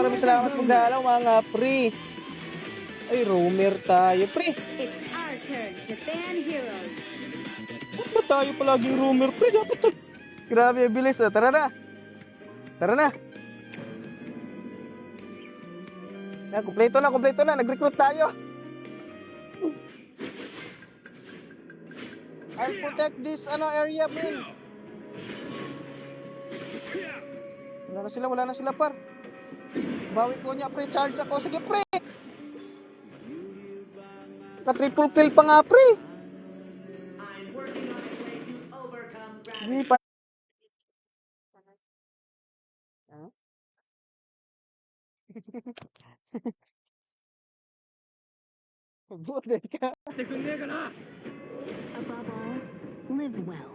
maraming salamat magdalaw mga pre. Ay, roamer tayo, pre. It's our turn to ban heroes. Ba't ba tayo palaging roamer, pre? Dapat to. Grabe, bilis. Tara na. Tara na. Yan, kumpleto na. Nag-recruit tayo. I'll protect this area, man. Wala na sila, par. Bawi ko niya, pre. Charge ako. Sige, pre. Na-triple kill pa nga, pre. Hindi pa. Budel ka. Above all, live well.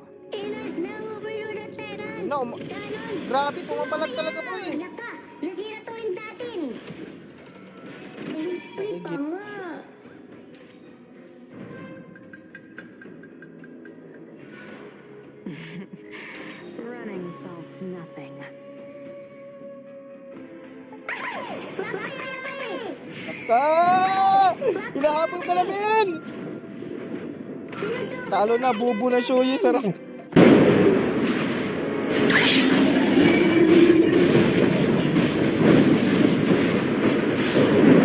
No, grabe, pumapalag talaga po eh. Laka, nasira to rin datin. Display pa Higit. nga. Running solves nothing. Ka! Hinahabol ka namin! Talo na, bubo na shoyi sa rank.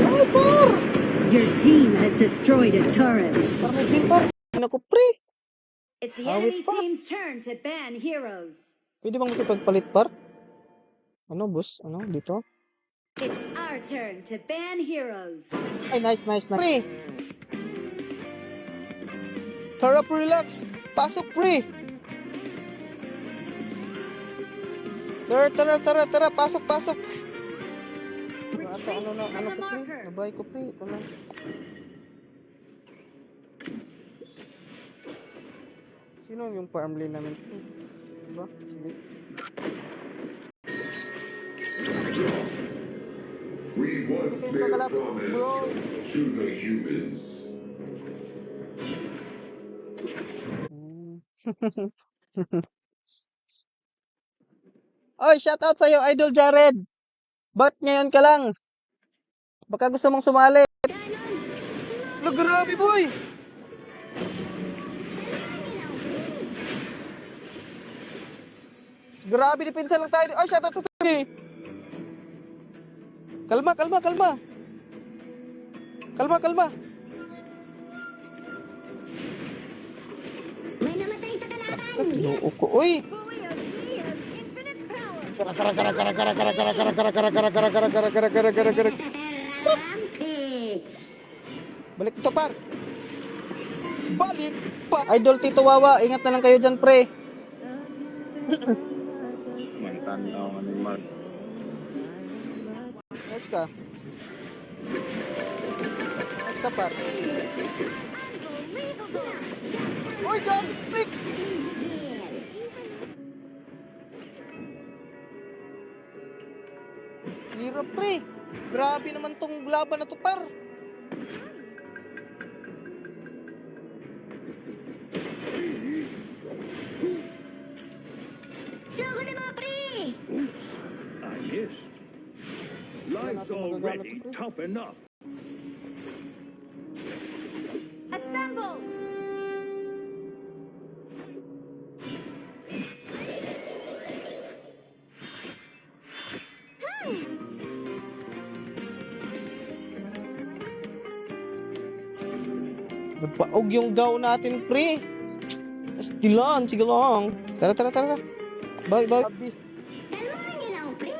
Ay, par! Your team has destroyed a turret. Par, may din, par. Naku, pre. It's the Awit enemy pa. team's turn to ban heroes. Pwede bang makipagpalit, par? Ano, boss? Ano, dito? It's our turn to ban heroes. Ay, nice. Pre! Tara, pre, relax. Pasok, pre. Tara. Pasok. Retreat Ano to the ko, pre? marker. Nabay ko, pre. Ito lang. Sino yung farm lane namin? Diba? Sige. We once Sige, made a kakalapit, promise bro. to the humans. Oy, shoutout sa'yo, Idol Jared. Ba't ngayon ka lang? Baka gusto mong sumali. Lo, grabe, boy. Grabe, depensa lang tayo. Oy, shoutout sa Sagi. Kalma. May namatay sa kalaban. Noo ko, uy. Rampage. Balik ito, par. Balik pa. Idol Tito Wawa, ingat na lang kayo dyan, pre. Nice ka. Nice ka, par. Uy, dyan! Click! Hirap, pre. Grabe naman tong laban na to, par. Sugod na mga pre. I missed. Life's already tough enough. Assemble! Nagpaog yung gaw natin, pre. Sige lang. Tara. Bye. Kalmahan niyo lang, pre.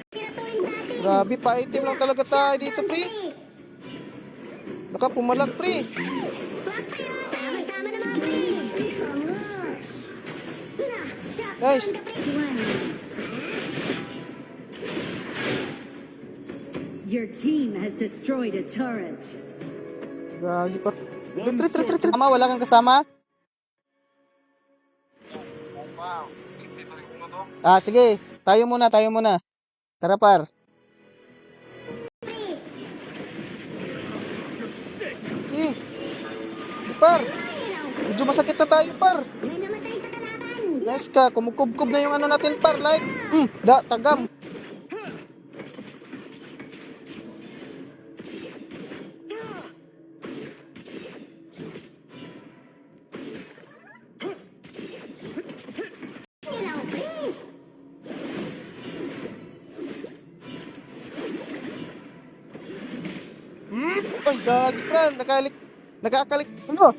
Nasira to rin datin. Grabe, pa-item lang talaga tayo dito, pre. Baka pumalag, pre. Sama-sama na mga pre. Guys. Your team has destroyed a turret. Gagi pa. Trit. Tama, wala kang kasama? Ah, sige. Tayo muna. Tara, par. Sige. Par. Medyo masakit na tayo, par. May namatay sa kalaban. Nice ka. Kumukubkob na yung ano natin par. Like. Tagam. Nyo lang, pre. Ay, sagi par. Nakakalik. Ano?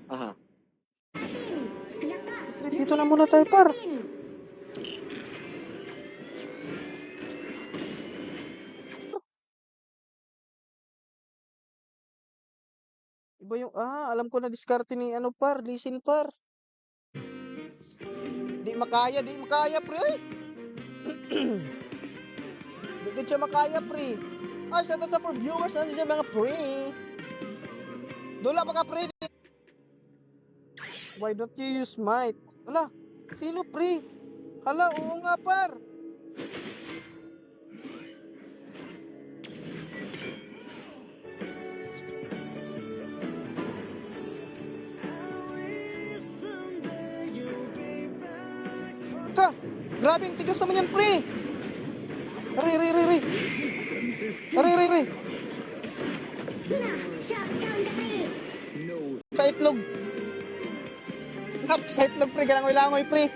Aha. Ayak ka. Dito na muna tayo par. Iba yung, alam ko na diskarte ni ano par, lisin par. Di makaya, pre. Ay. Di ko siya makaya, pre. Ay, sa for viewers natin siya mga pre. Dula mga pre. Why don't you use might? Hala, sino pre? Hala, oo nga par. Ka, grabe ang tigas naman yan pre. Aray. Aray. Na, shut down the pre. Sa itlog. Sa itlog pre, galangoy-langoy pre.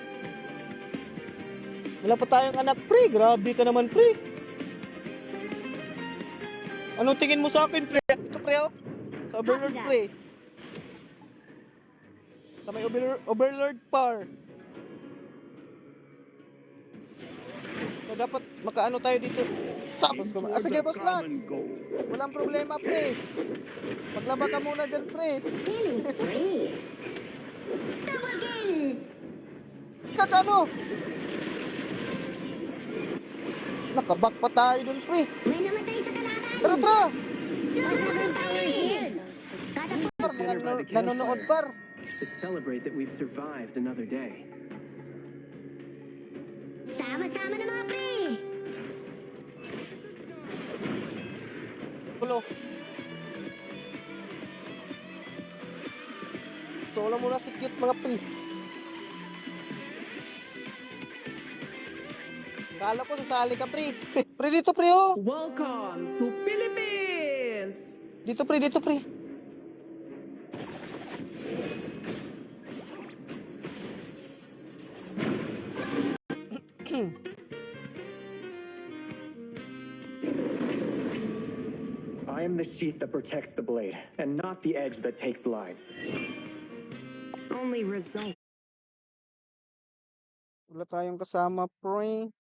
Wala pa tayong anak pre, grabe ka naman pre. Anong tingin mo sa akin pre? Ito pre oh. Sa Overlord pre. Sa may Overlord par. So, dapat makaano tayo dito. Sapos ko. Sige boss Lax. Walang problema pre. Paglaba ka muna dyan pre. Killing spree. Double kill. Kakano? Nakabak pa tayo dun pre. May namatay sa kalaban. Tara. Super power hit. Par, mga nanonood par. To celebrate that we've survived another day. Sama-sama na mga pre. Pulo. Solo muna si cute mga pre. Kala ko sasali ka pre. Pre dito pre oh. Welcome to Philippines! Dito pre. I am the sheath that protects the blade, and not the edge that takes lives. Only result. Wala tayong kasama pre.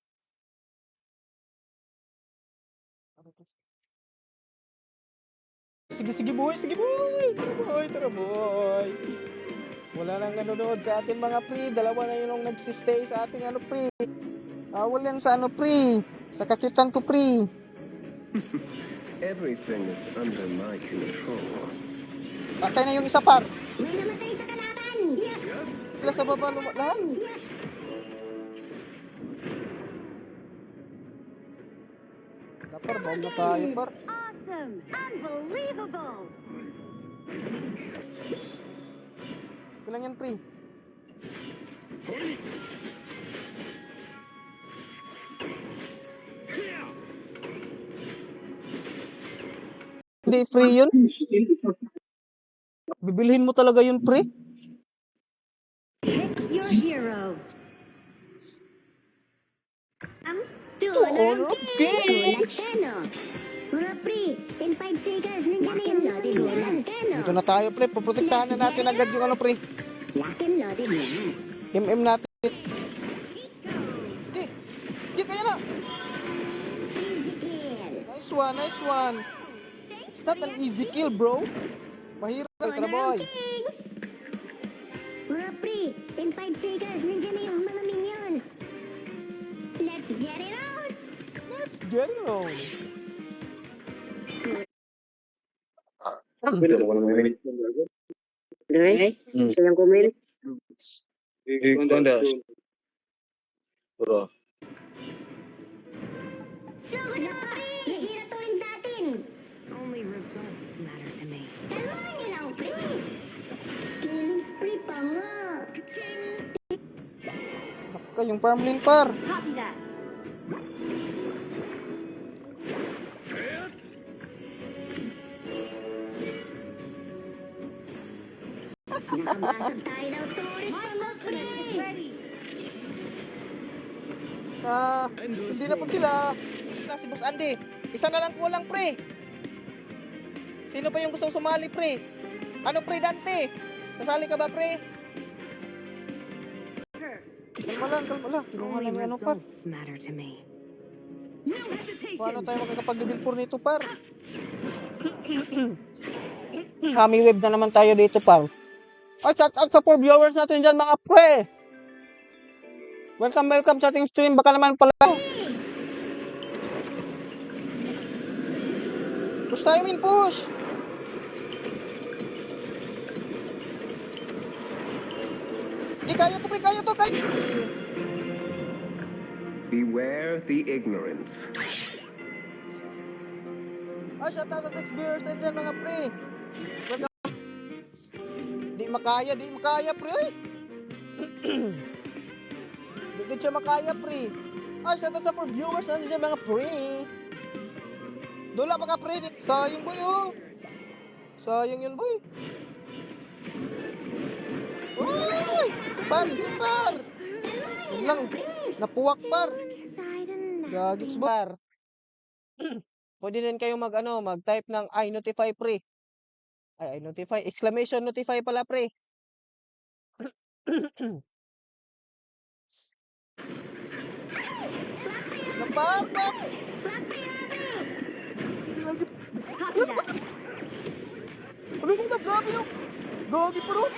Sige boy. Tara boy. Wala nang nanonood sa atin mga pre. Dalawa na yun ang nagsistay sa ating ano pre. Awal yan sa ano pre. Sa kakitan ko pre. Everything is under my control. Patay na yung isa par. May namatay sa kalaban. Yeah. Sila sa baba lahat. Par, baog na tayo par. Awesome. Unbelievable. Ito lang yan pre. Hindi free yun. Bibilhin mo talaga yun pre. Your hero. Honor of Kings! Mga pre, in 5 seconds, nandiyan na yung loaded na Lankano. Dito na tayo pre. Poprotektahan na natin agad yung ano pre. Lock and loaded na. MM natin. Di kaya na. Easy kill. Nice one. It's not an easy kill bro. Mahirap tara boy. Mga pre, in 5 seconds, nandiyan na yung mga minions. Let's get it on. Let's get it on. Sugod na pre! Nasira to rin natin. Only results matter to me. yung farmling par. Copy that. Pumasok tayo ng tourist My mga pre. ultimate is ready. Hindi na po sila. Si Boss Andy. Isa na lang kulang, pre. Sino pa yung gustong sumali, pre? Ano, pre, Dante? Kasali ka ba, pre? Kalma lang, kalma lang. Kinuha Only na ni ano, par. results matter to me. No Paano hesitation. tayo makakapag-level 4 nito, par? Kami web na naman tayo dito, par. At shout out sa 4 viewers natin dyan, mga pre. Welcome, welcome sa ating stream. Baka naman pala. Push tayo, min, push. Kaya to, pre, kaya to, kaya. Beware the ignorance. Shout out sa 6 viewers na dyan, mga pre. Welcome. Di makaya, pre. Ay. Di siya makaya, pre. Shout out sa 4 viewers na dyan, mga pre. Dula mga pre. Sayang, boy, oh. Sayang yun, boy. Uy! Par! Yun lang. Napuwak, par. Gagits, par. Pwede din kayo mag-type ng I notify pre. I notify. Exclamation notify pala pre. Napar! Copy that. Ano ba? Grabe yung gagi pa ron.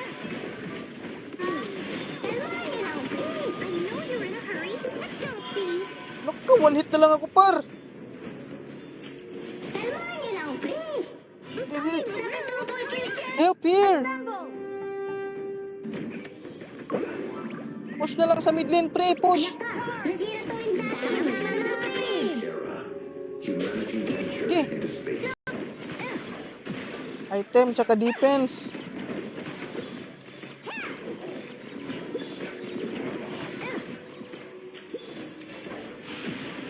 I know you're in a hurry. Let's go, Steve. Naku, one hit na lang ako, par. Kalmahan niyo lang, pre. Nakatutol kayo siya. Help here. Assemble. Push na lang sa mid lane, pre. Push. Nasira to yung dati. Pre. Era. Humanity ventured Okay. into space. Item, tsaka defense.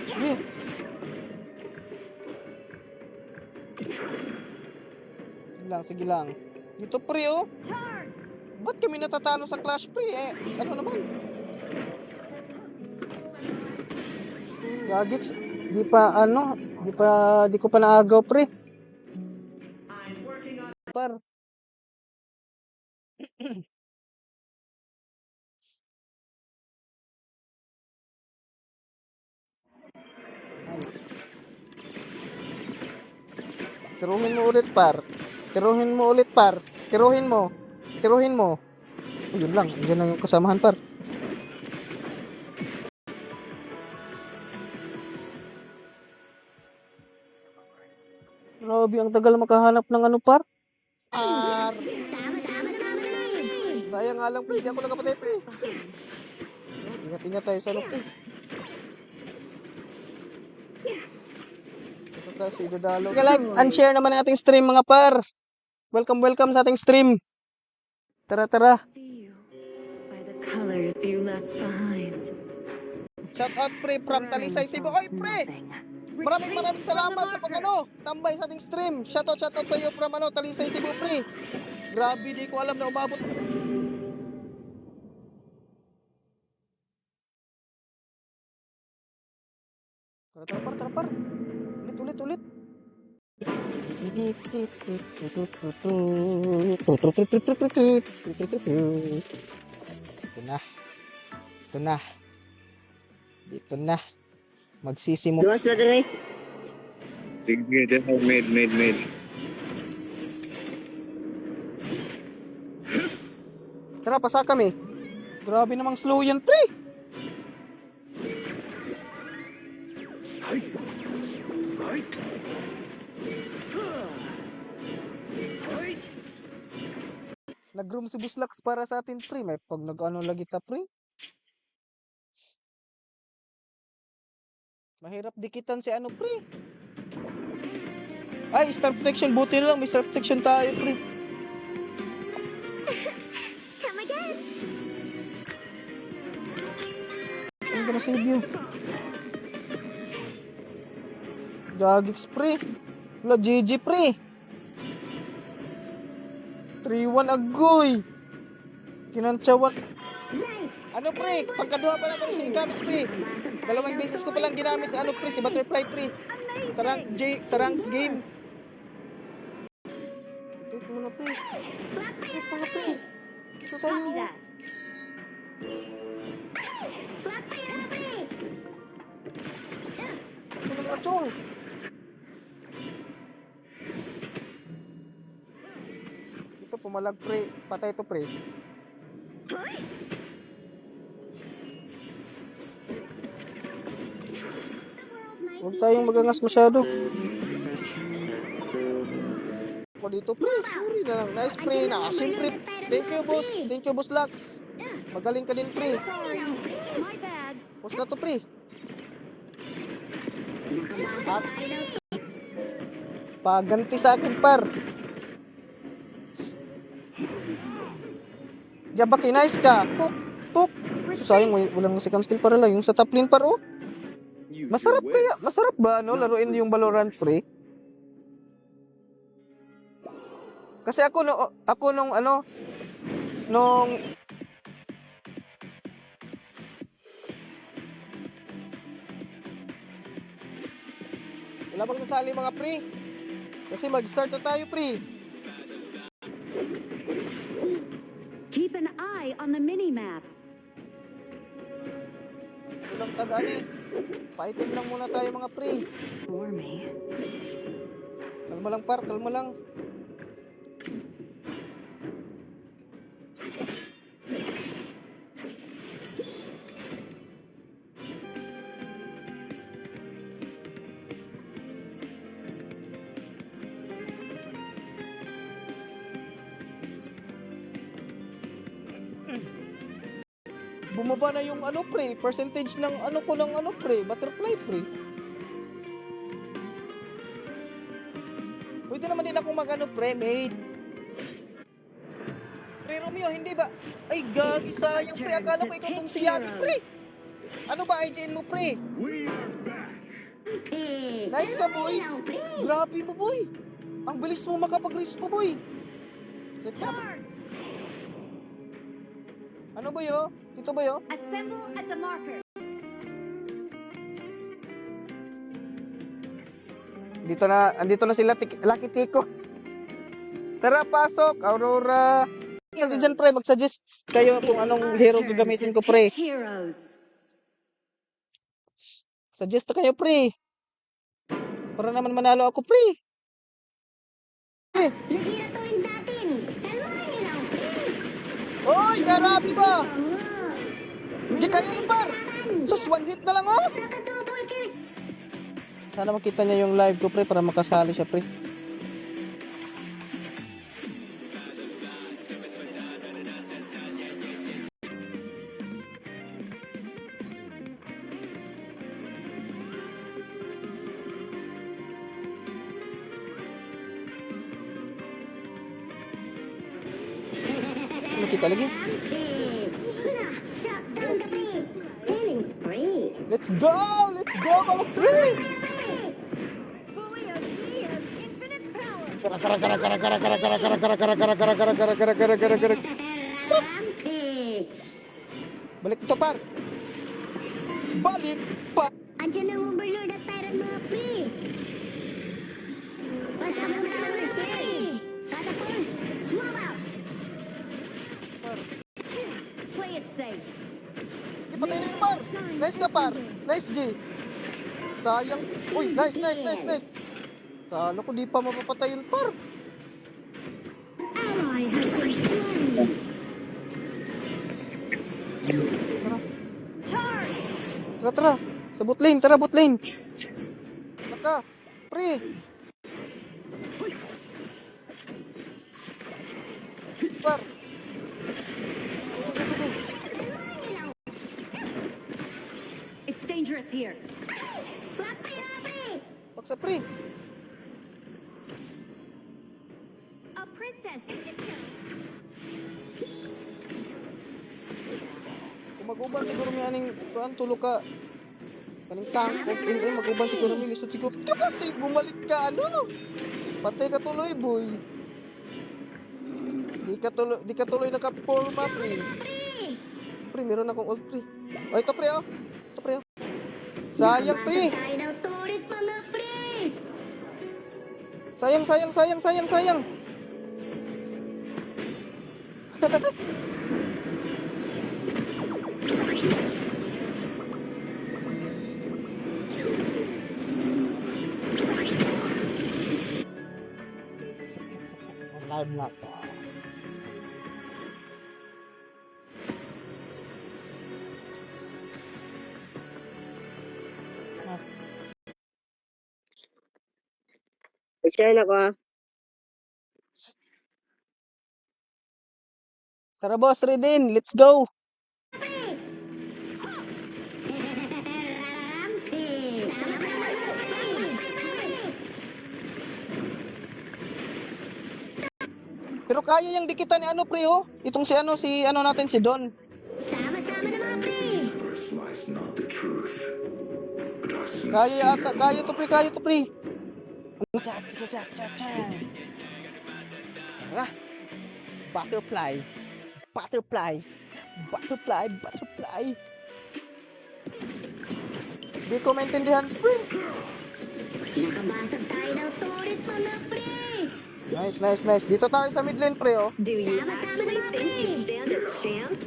Sige. Sige lang. Dito, pre, oh. Charge. Ba't kami natatalo sa Clash, pre? Ano naman? Gagits, di ko pa naagaw, pre. Par. Tiruhin mo ulit, par. Tiruhin mo ulit, par. Tiruhin mo. Tiruhin mo. Yun lang. Yan lang yung kasamahan, par. Grabe, ang tagal makahanap ng ano, par. Par. Sama-sama pre. Sayang nga lang, pre. Hindi ako nakapatay, pre. Ingat-ingat tayo sa ano, pre. Ito kasi, dadalo. Like and share naman ang ating stream, mga par. Welcome, welcome sa ating stream. Tara, tara. See you by the colors you left behind. Shout out, pre, from Talisay, Cebu. Oy, pre! Maraming salamat sa tambay sa ating stream. Shout out sa iyo from Talisay, Cebu, pre. Grabe, di ko alam na umabot. Tara, par. Ulit. Ito na. Magsisimula. Sige, mid. Tara, pasa kami. Grabe namang slow yan, pre. Nag-room si Buslax para sa atin, pre. May pag nag-ano lagi ta, pre. Mahirap dikitan si ano, pre. Ay, star protection. Buti na lang. May star protection tayo, pre. Come again. ko na save you. Jagix pre. Wala, GG pre. 3-1 agoy. Kinantsawan. Ano pre? Pagkaduha pa lang ko siya gamit pre. Dalawang beses ko palang ginamit sa ano pre, si Butterfly pre. Sa rank game. Ito mo na pre. Ito mo na pre. Ito tayo. Copy that. Ito na mga chong. Ito pumalag pre. Patay ito pre. Huwag tayong magangas masyado. Ako dito pre. Sorry na lang. Nice pre. Nakasim pre. Thank you boss. Thank you boss Lux. Magaling ka din pre. My bad. Push na to pre. At paganti sa akin par. Yabaki, nice ka. Tuk, tuk. So, sayang, walang second skill para lang. Yung sa top lane par, oh. Masarap kaya? Masarap ba, no? Laruin yung Valorant, pre? Kasi ako, nung wala bang nasali mga pre? Kasi mag-start na tayo, pre. Keep an eye on the mini-map. Walang tagani. Fighting lang muna tayo mga pre. For me. Kalma lang par, kalma lang. Bumaba na yung ano pre, percentage ng pre, butterfly pre. Pwede naman din akong mag pre, mate. Pre Romeo, hindi ba? Ay gagi, sayang pre, akala ko ikaw tong si Yami pre. Ano ba IGN mo pre? Nice ka boy. Grabe mo boy. Ang bilis mo makapag-respo boy. Ano ba yo? Dito ba yo? Assemble at the marker. Andito na sila, Lucky Tico. Tara, pasok, Aurora. Kasi dyan, pre, mag-suggest kayo kung anong hero gagamitin ko, pre. Heroes. Suggest na kayo, pre. Para naman manalo ako, pre. Nasira to rin datin. Kalmahan niyo lang, pre. Oy, grabe ba? Hindi kaya ng par. Sus, one hit na lang, oh. Naka-double kill. Sana makita niya yung live ko, pre, para makasali siya, pre. Makita lagi. Shut down the pre. Killing spree. Let's go! Let's go, mga pre! Fully obedient, infinite power. Rampage. Balik ito, par. Balik pa. Andiyan ang overlord at tyrant mga pre. Basta mo na ang pre. Catapult. Move out. Play it safe. Ipatay na yung par. Nice ka, par. Nice, G. Sayang. Uy, nice. Kala ko di pa mapapatay yung par. Ally has been slain. Charge! Tara. Sa bot lane. Tara, bot lane. Naka. Pre. Par. It's dangerous here. Black pre na pre. Paksa, pre. A princess. Kung mag-uban siguro may aning kuan tulo ka kaning tank of mag-uban siguro may lisod siguro. Di kasi bumalik ka ano? Patay ka tuloy boy. Di ka tuloy naka-forma pre. Pre, meron akong ult pre. Oh, ito pre oh. Ito pre oh. Sayang pre. Tayo ng turit mga pre! Sayang. Live na to. Share na ko ah. Tara boss, Redin, let's go. Pero kaya yung dikitan ni ano pre oh. Itong si ano natin si Don. Sama-sama na mga pre! First lies not the truth, but our Kaya sincere kaya to pre. Cha. Tara. Butterfly. Di ko maintindihan pre. Nakabasag tayo ng turit mga pre! Nice. Dito tayo sa mid lane pre oh. Do you Sama-sama actually na mga think you pre! stand a chance?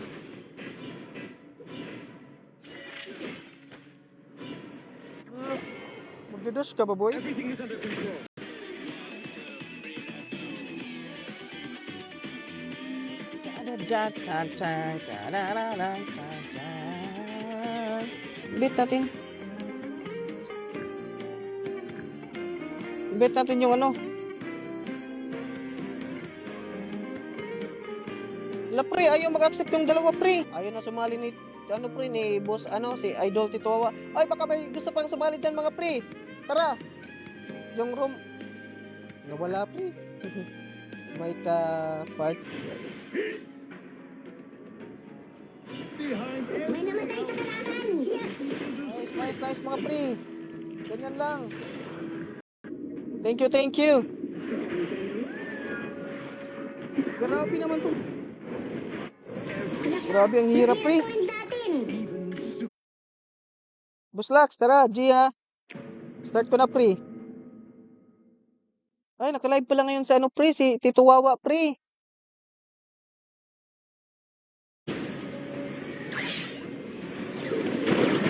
Magdudush ka ba boy? Everything is under control. Bet natin yung ano. La pre, ayaw mag-accept yung dalawa pre. Ayaw na sumali ni ano pre ni boss si Idol Titowa. Ay baka may gusto pang sumali diyan mga pre. Tara. Yung room nawala pre. May ka part. May namatay sa kalaban! Yes! Nice mga pre. Ganyan lang. Thank you. Grabe naman to. Grabe ang hirap pre. Turing natin! Boss Lax, tara, G ha. Start ko na pre. Ay, naka-live pala ngayon sa pre, si Tito Wawa pre.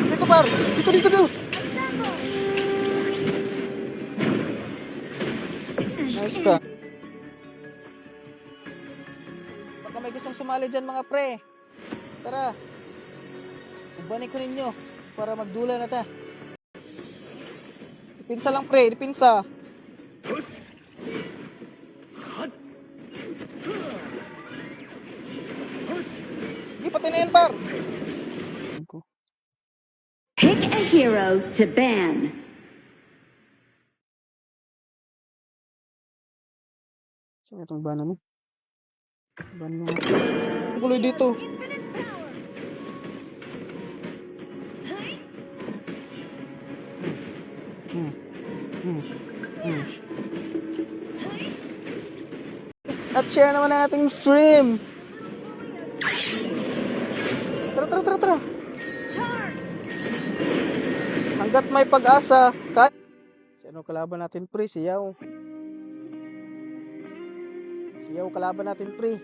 Dito par, dito. Nice ka. Baka may gustong sumali dyan mga pre. Tara. Ubanin ko ninyo para magdula na ta. Dipinsa lang pre, dipinsa. Di pati na yan par. Pick a hero to ban. Saan itong bana mo? Bana mo nga. Ang guloy dito. At share naman ang ating stream. Tara. Hanggat may pag-asa, sino kalaban natin pre? Siyaw kalaban natin pre.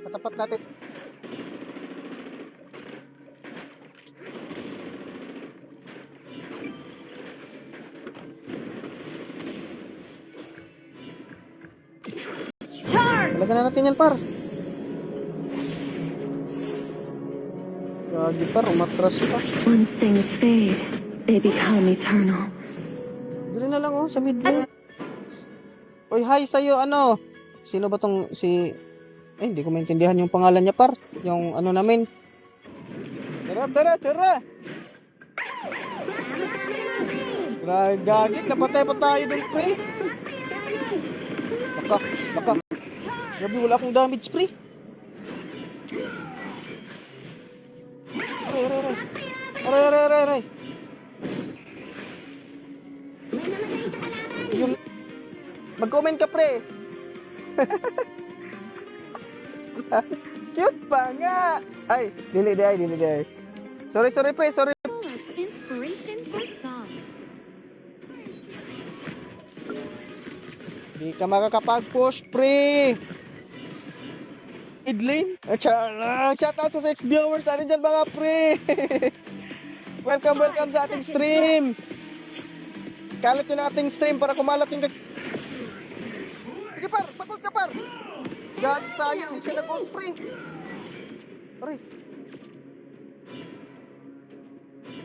Katapat natin. Talaga na natin yan par. Gagi par, umatras pa. Once things fade, they become eternal. Dali na lang sa mid lane. Oy, hi sa'yo, Sino ba tong si... hindi ko maintindihan yung pangalan niya par. Yung namin. Tara. Gagi, napatay pa tayo dun pre. Baka. Grabe, wala akong damage pre. Aray, aray, aray. Aray, aray, aray, aray. May namatay sa kalaban. Yung... Mag-comment ka, pre. Cute pa nga. Ay, dili day. Sorry, pre, sorry. Full of inspiration for songs. Di ka makakapag-push, pre. Mid-lane? Shout out sa 6 viewers natin dyan, mga pre. Welcome sa ating stream. Kalat yun ang ating stream para kumalat yung... Sige, par. Pagod ka, par. God, sayang. Di siya nag-ult, pre. Aray.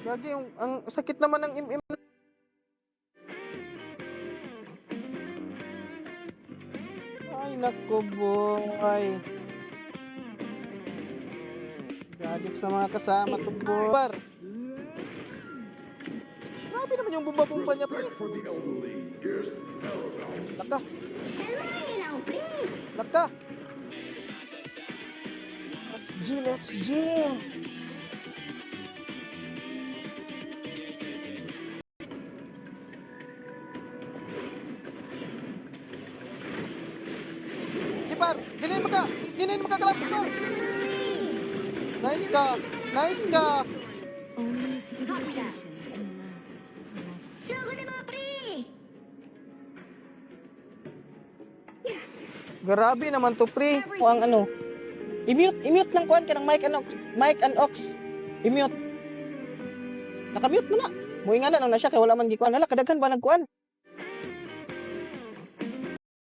Gagi, ang sakit naman ng im-im. Ay, nako, boy. Gadik sa mga kasama to, boy. Par. Grabe naman yung bumba-bumba niya, pre. For the elderly, here's Paramount. Laka. Kalmahin lang, pre. Laka. Let's G. Par, dinin mo ka kalap, par. Nice ka. Only civilization can last a lifetime. Sugo na mga pre. Grabe naman to, pre. O ang ano, i-mute ng kuan ka ng mic and aux. I-mute. Naka-mute mo na. Muingan na lang na siya kay wala man gikuan. Hala, kadaghan ba nagkuan?